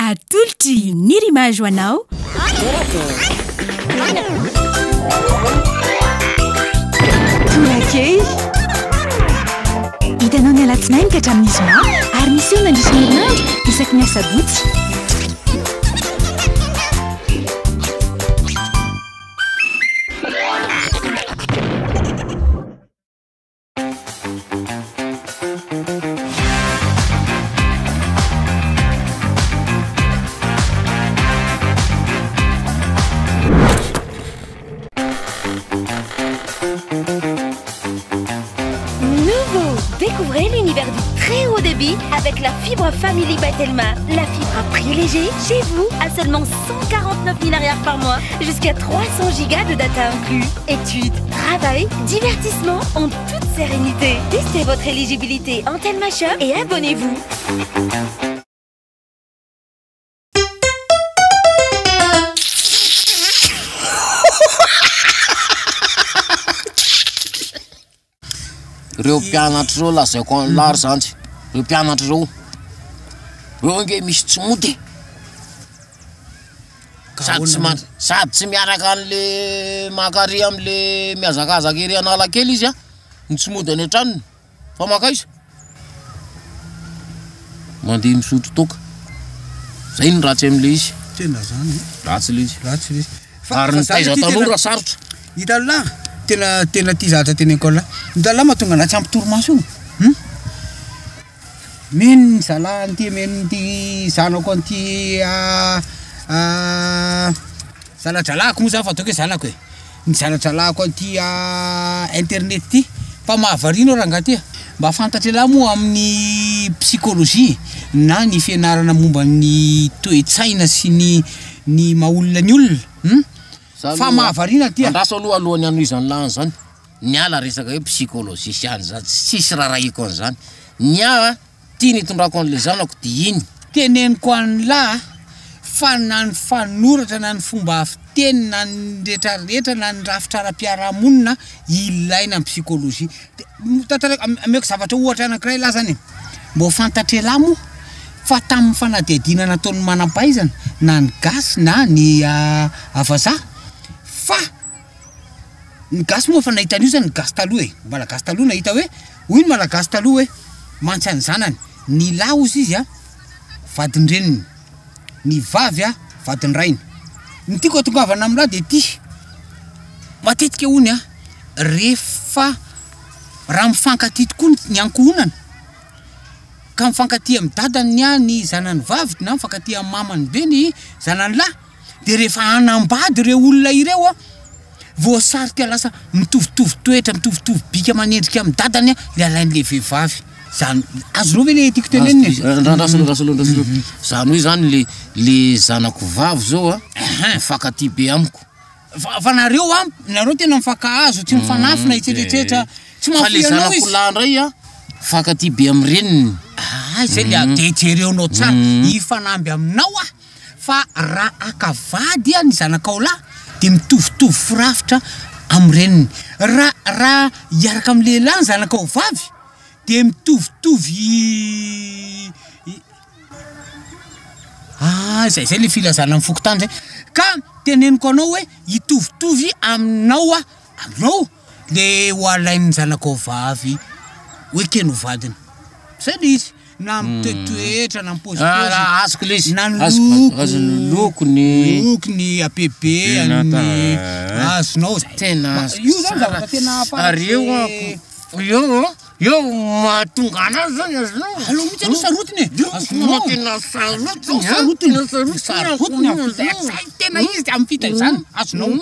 atolotry ny rimage hoanao. Torakey hitanao ny alatsinainy ka hatramin'ny zoma ary misy eo nandrisy ny herinandro isaky ny asabotsy. Découvrez l'univers du très haut débit avec la fibre Family by Telma. La fibre à prix léger, chez vous, à seulement 149 000 arrières par mois, jusqu'à 300 gigas de data inclus. Études, travail, divertissement en toute sérénité. Testez votre éligibilité en Telma Shop et abonnez-vous. Reo mpianatra reo lazaiko any lary zany reo mpianatra reo nge misy tsy mody sady tsy miaraka an'le makary am'le miazakazaka ery analakely izy a ny tsy mody any an-tranony fa makaiza mandeha misotro toka zay ny ratsy am'le izy tena zany ratsy le izy ratsy le izy ary ny taiza tanora sarotra hitala tena ty zatra tena école ndala mahatonga anaty ampy torimaso io meno zala anty meno ty zanako anty zaladralako moa zany fa ataoko hoe zanako e ny zaladralako anty internet ty fa mahavarino raha ngaty mba fantatra lahy moa amin'ny psychologie na ny fianarana momba ny toe-tsaina sy ny maolona ny olona fa mahavarina ty andraso aloha alohany ano izany lany zany niala resaka hoe psychologie siany zany tsisy rarahiko an'izany nia tiany itondrako an'le zanako di iny teneniko an'lahy fa na ny fanoratra na ny fomba fiteny na ny rehetrarehetra na ny rafitra-ara-piarahamonina ilaina amin'ny psychologie ameko zavatra ohatra anankiray lahy zany mbo fantatra lahy moa fa tamin'ny fanadihadina nataon'ny manam-pahaizana na ny gasy na ny avazaha fa ny gasy moa fa nahita an'io zany ny gasy taloha e malagasy taloha nahita hoe hoy ny malagasy taloha hoe mantsy any zanany ny lahy ozy izy a vadiny reniny ny vavy a vadiny rainy ny tiako atongavana am'lahy de ty matetika hony a rehefa raha mifankaty tokoa ny ankohonana ka mifankaty amin'ny dadany ny a ny zanany vavy na mifankaty amin'ny mamany be ny zanany lahy de rehefa anambady reo olona ireo a voasarika lasa mitovitovy toetra mitovitovy bika manendrika amin'ny dadany le alain'le vehivavy zany azonao ve le tiako teneniny zany hoe zany le zanako vavy zao a mifankaty be amiko fa nareo tena mifankahazo tsy mifanafina itsetretra tsy mafianao izy fa le zanako lahy ndray a mifankaty be amin'ny reniny zay le adejereonao tsara ifanamby aminao a fa raha akavady a ny zanakao lahy de mitovitovy firafitra amin'ny reniny raha hiaraka amin'ny lehilahy ny zanakao vavy de mitovitovy zay le filazana amin'ny fokotany zay ka teneniko anao hoe hitovitovy aminao le ho alain'ny zanakao vavy hoe keno vadiny zay le izy na mitoetoetra na azoko le izy na ny lokony apebeany azonao zay tena io zany zavatra tena io mahatonga anazy zany azonao alo mitsy alo sarotiny azonao tena sarotiny tena izy de amin'ny fita zany azonao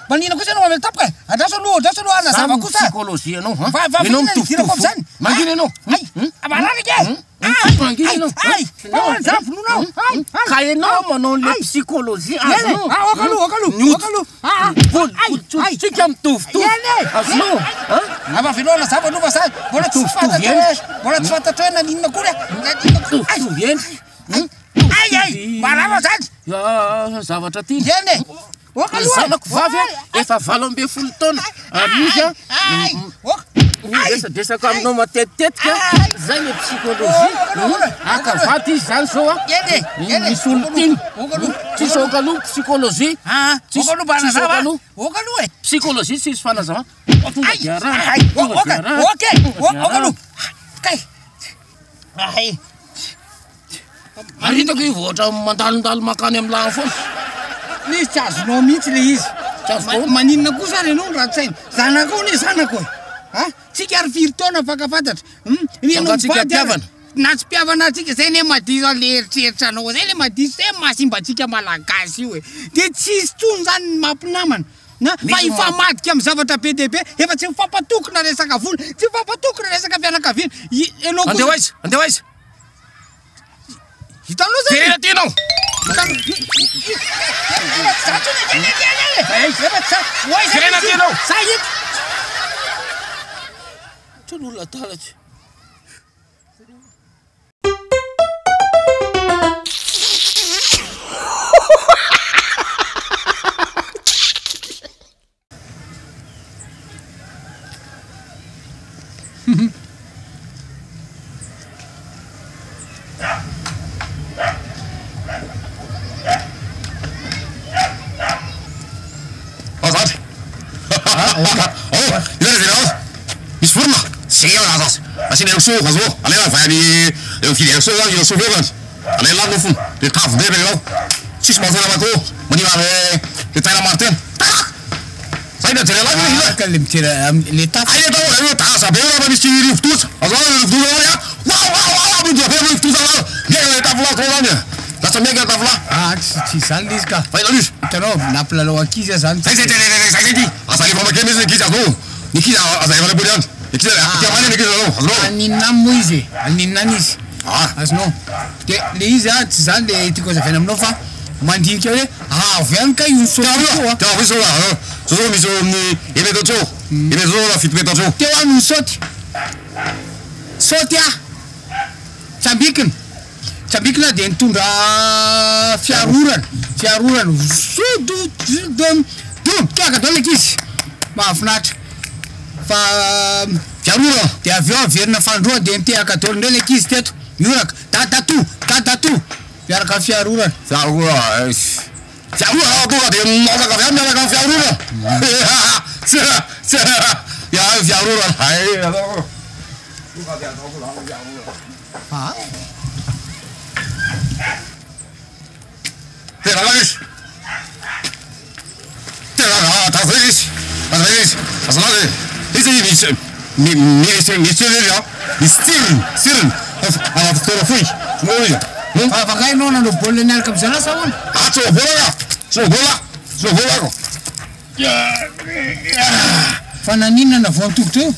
manina kosa anao avy tapoka adraso aloha ana zava kosa psychologie anao enao mitovitovy zany manginy anao abaranake manginy anao ka enao manao le psychologie tsika mitovitovy azonao avavelona zava anova zany mbola tsy fantatra hoe naninona kory mitovitovy eny marava zany zavatra ty eny zanako vavy efa 8 taona ary izy resadresaka aminao matetetika zay le psychologie akavaty izy zany zao a misy olo tiny tsisy okaloha psychologie psychologie tsisy fanazava aritako i voatra mandalondalo makany amy lagny foana nisy tsy azonao mihitsy le izy maninona kosa ary anao raha tsaina zanako ne zanako e tsika ary 4 taona fakafantatra na tsy mpiavana atsika zay ne madiso le eritreritra anao zay le madiso zay mahasimbatsika malagasy io e de tsisy tsony zany mampinamana na fa ifamadika amy zavatra be deaibe efa tsy mifampatokona resaka vola tsy mifampatokona resaka fianakaviana anao andehoaiza hitanao zay tinao olona talatry misy vorona segna zasy asina elso azo alela vayany fidy elso elso vevany alela no fony le tavo be regao tsisy mahafona mako manima le taina martin zay na jerela le mitera le taf ay tao tasa be ora misy rivotosa azo rivotosa ya wow muito be rivotosa lá le tavla kolania lasa mega tavla tsy zany izy ka failalish hitanao nampilalao ankizy zany zay asa le famakeny izy nikizy azo nikizy azay vale boliany nikizy tiamany nikizy azo aninona mo izy aninona izy azonao de le izy tsy zany le tiako azavaina aminao fa mandinika hoe avy any ka io so misy emetatro emetatro fitometatro teo any soty tsambikina de nitondra fiarorana kiaka dao leky izy mahafinatra fa fiarorana de avy eo averina fandroa de nitehaka daolo ndre leky izy teto mioraka tadato miaraka fiarorana fiarorana tonga de mazaka avy any miaraka amy fiarorana fiarorana Teralavis. Terala, tafris. Tafris. Asalade. Isi Stirin. Ala torofui. Moja. Fa kai nona no bolle nel kam sana sawon. So bola ko. Fananina na vontuk tu.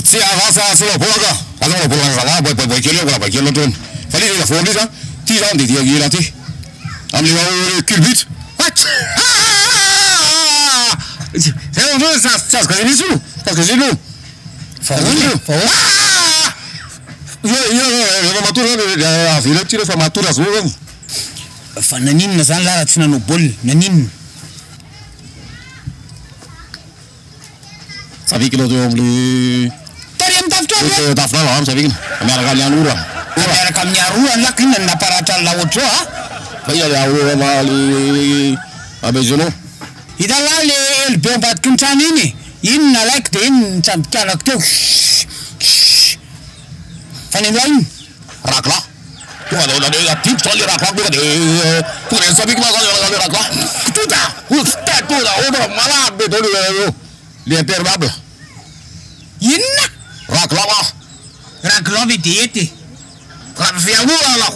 Si avanza solo bola ko. Azo bola sala boy kelo ton. Fali la forlisa. Ti jan de dia ti. Amli wa culbut. What? C'est un peu ça que j'ai dit parce que j'ai lu. Yo tira formatura sua. Fananina zan lara tsina no bol nanin. Sabe que lo do omli. Tariam tafto. Tafla, sabe que amera galhanura. Amera kamnyarura lakina na parata la otro ha. Faya ya ura mali abejono. Idala le el bombat kuntanini. In na like de in champion teu. Fanilai Rakla. Tu ada tip soal rakla tu ada. Tu sabe que mas rakla. Tu da oda mala betul le perbab. Inna Rakla ma. rakla vediete. Fiagura lá.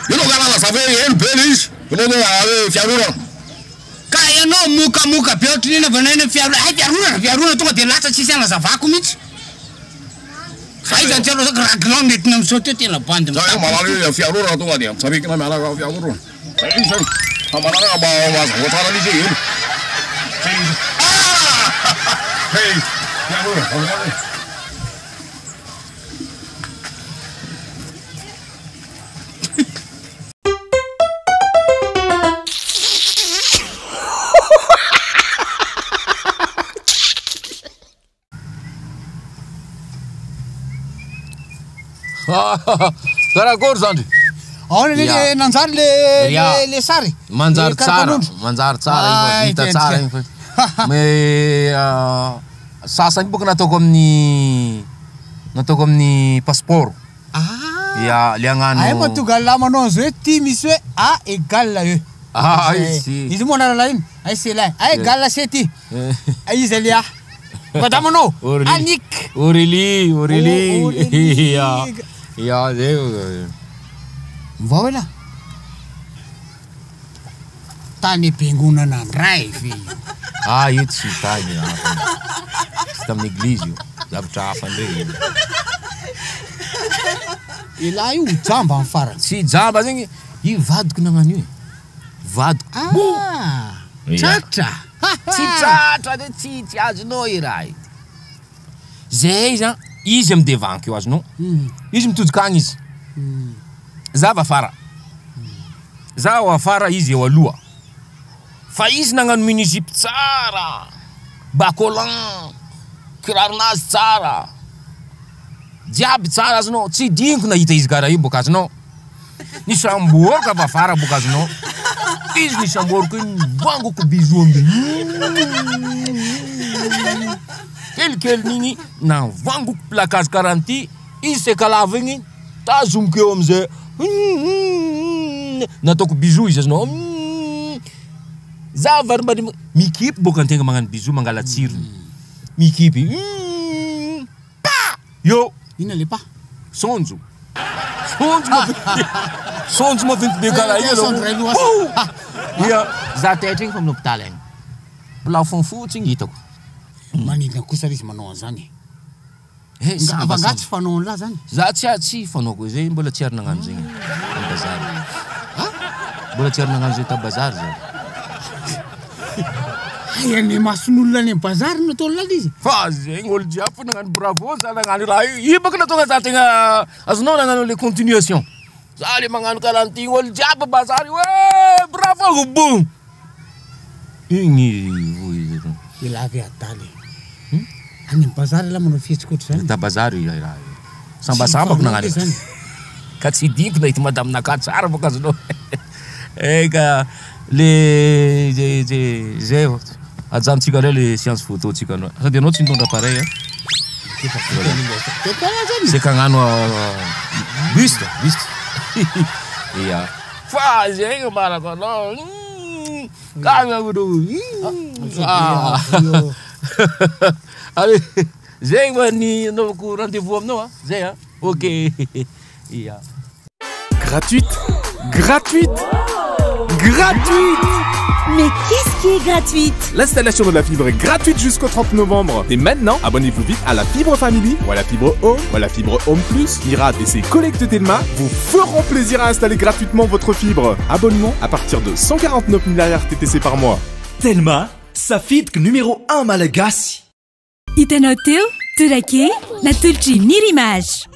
Eu não ganhava saber ele feliz. Eu não ganhava fiagura. Kaya no muka piotri na banana fiaruna to de lata ci sana za vakumit. Sai dan telo rakla net nam sote tela band. Saya malah fiagura tu dia. Sabe que na malah fiagura. Sai. Amara ba mas hotar ali je. Hey, fiagura. Karakory zany Ahoana le nanjary le sary manjary tsara hita tsara igny fa mais sasany boka nataoko amin'ny passeport ya le agnano ay matonga lamanao an'izao hoe ty misy hoe A égale E izy moa anarana iny ay c'est là A égale C ty izy le A madamanao Annick Aurélie ya zay mva hoe la tany ampiangonana andray fe io tsy tany tsy tamin'ny église io zavatra hafa ndray ilahy io jamba amin'ny farany tsy jamba zegny io vadiko nagnano io vadiko tratra tsy tratra de tsy azonao i raha ity zay zany izy amy devanky io azonao izy mitodika agny izy zaho afara izy eo aloha fa izy nagnano municipy tsara bacolan kiraronazy tsara jiaby tsara azonao tsy diniko nahita izy karaha io boka azonao nisamboroko avy afara boka azonao izy nisamboroko iny vangoko bizo ambe kelikely n'igny navangoko placage karanty izy sekalava igny tazomiko eo amizay nataoko bizo izy azonao za varimbary mikipy boka antegna magnano bizo mangala tsirony mikipy yo ina le pa sonjo maventy be karaha io ia za taitra igny fa amin'ny hôpitaly agny plafond fotsy igny hitako manidina kosa izy manao an'izany avanga tsy fanao an'la zany za tsy fanaoko zay mbola tsy ary nagnano zegny bazary mbola tsy ary nagnano zay tabazary zany ane mason'olona any ambazary natao lala izy fa zegny olo jiaby nagnano bravo za nagnano raha io baka natonga za tegna azonao nagnano le continuation za le magnano karanty olo jiaby bazary hoe bravo bon igny voy ilavy adaly any ambazary la manao fihetsikotry zany tabazary raha sambasambako nagnano zany ka tsy diko nahita madame naka tsara baka azonao eka le zay ajanontsika reo le science photo tsika anao sady anao tsy nitondra pareil c'est kagnano buste ia fa zegny marako anao kagnagono allez zegny mba ny anaovako rendez-vous aminao zay ok ia gratuite Mais qu'est-ce qui est gratuite? L'installation de la fibre est gratuite jusqu'au 30 novembre. Et maintenant, abonnez-vous vite à la fibre Family ou à la fibre Home ou à la fibre Home Plus. Mira et ses collègues de Telma vous feront plaisir à installer gratuitement votre fibre. Abonnement à partir de 149 000 RTTC par mois. Telma, safidiko numéro 1 malagasy. Hitanao teo, Tourake, natolotra ny Rimazy.